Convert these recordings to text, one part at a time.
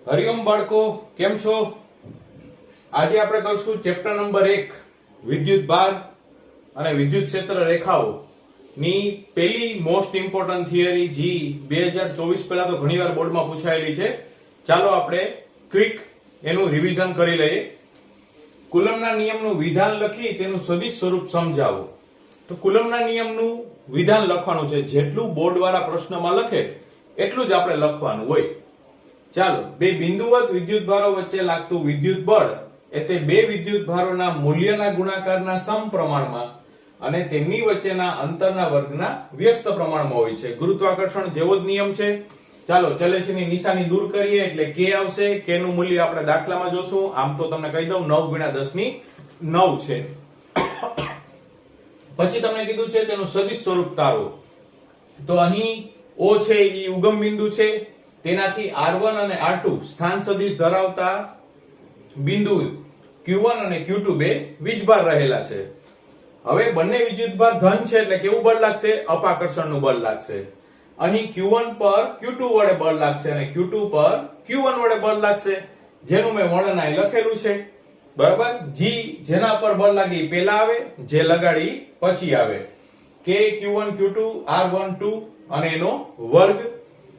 હરિઓમ બાળકો, કેમ છો? આજે આપણે કરશું ચેપ્ટર નંબર 1 વિદ્યુત ભાર અને વિદ્યુત ક્ષેત્ર રેખાઓ ની પહેલી મોસ્ટ ઇમ્પોર્ટન્ટ થિયરી જી 2024 પહેલા તો ઘણીવાર બોર્ડમાં પૂછાયેલી છે. ચાલો આપણે ક્વિક એનું રિવિઝન કરી લઈએ. કુલમના નિયમનું વિધાન લખી તેનું સદિશ સ્વરૂપ સમજાવો. તો કુલમના નિયમનું વિધાન લખવાનું છે. જેટલું બોર્ડ વાળા પ્રશ્નમાં લખે એટલું જ આપણે લખવાનું હોય. ચાલો, બે બિંદુવત વિદ્યુત ભારો વચ્ચે લાગતું વિદ્યુત બળ એ તે બે વિદ્યુત ભારોના મૂલ્યના ગુણાકારના સમપ્રમાણમાં અને તેમની વચ્ચેના અંતરના વર્ગના વ્યસ્ત પ્રમાણમાં હોય છે. ગુરુત્વાકર્ષણ જેવો જ નિયમ છે. ચાલો ચલેશની નિશાની દૂર કરીએ એટલે k આવશે. k નું મૂલ્ય આપણે દાખલામાં જોશું. આમ તો તમને કહી દઉં 9 × 10 ની 9 છે. પછી તમને કીધું છે તેનું સદિશ સ્વરૂપ તારો. તો અહીં O છે એ ઉગમ બિંદુ છે. તેનાથી R1 અને R2 સ્થાન સદિશ ધરાવતા બિંદુ Q1 અને Q2 બે વીજભાર રહેલા છે. હવે બંને વિદ્યુતભાર ધન છે એટલે કેવું બળ લાગશે? અપાકર્ષણનું બળ લાગશે. અહીં Q1 પર Q2 વડે બળ લાગશે અને Q2 પર Q1 વડે બળ લાગશે, જેનું મેં વર્ણન અહીં લખેલું છે. બરાબર? G જેના પર બળ લાગે એ પહેલા આવે, જે લગાડી પછી આવે. K Q1 Q2 R12 અને એનો વર્ગ,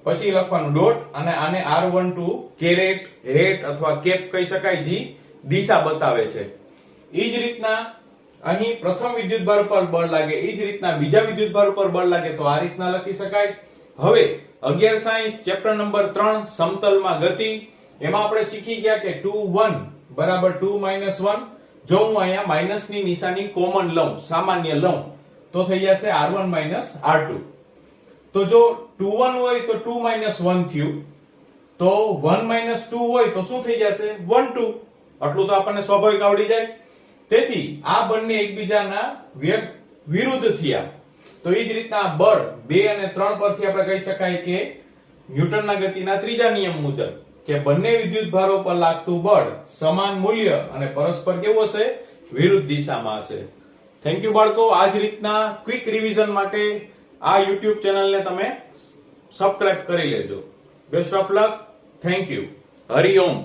પછી લખવાનું ડોટ અને આને R12 કેરેટ, હેટ અથવા કેપ કહી શકાય, જે દિશા બતાવે છે. ઈ જ રીતના અહીં પ્રથમ વિદ્યુતભાર પર બળ લાગે, ઈ જ રીતના બીજા વિદ્યુતભાર ઉપર બળ લાગે તો આ રીતના લખી શકાય. હવે 11 સાયન્સ ચેપ્ટર નંબર 3 સમતલમાં ગતિ, એમાં આપણે શીખી ગયા કે 2 1 બરાબર 2 - 1. જો હું અહીંયા માઈનસ ની નિશાની કોમન લઉં, સામાન્ય લઉં, તો થઈ જશે R1 - R2. તો જો 2 1 હોય તો 2 - 1 થયું, તો 1 - 2 હોય તો શું થઈ જશે? 1 2. આટલું તો આપણને સ્વાભાવિક આવડી જાય. તેથી આ બંને એકબીજાના વિરુદ્ધ થયા. તો એ જ રીતના બળ 2 અને 3 પરથી આપણે કહી શકાય કે ન્યૂટનના ગતિના ત્રીજા નિયમ મુજબ કે બંને વિદ્યુતભારો પર લાગતું બળ સમાન મૂલ્ય અને પરસ્પર કેવું હશે? વિરુદ્ધ દિશામાં હશે. થેન્ક યુ બાળકો. આ જ રીતના ક્વિક રિવિઝન માટે આ YouTube ચેનલને તમે સબસ્ક્રાઇબ કરી લેજો. Best of luck. Thank you. Hariom.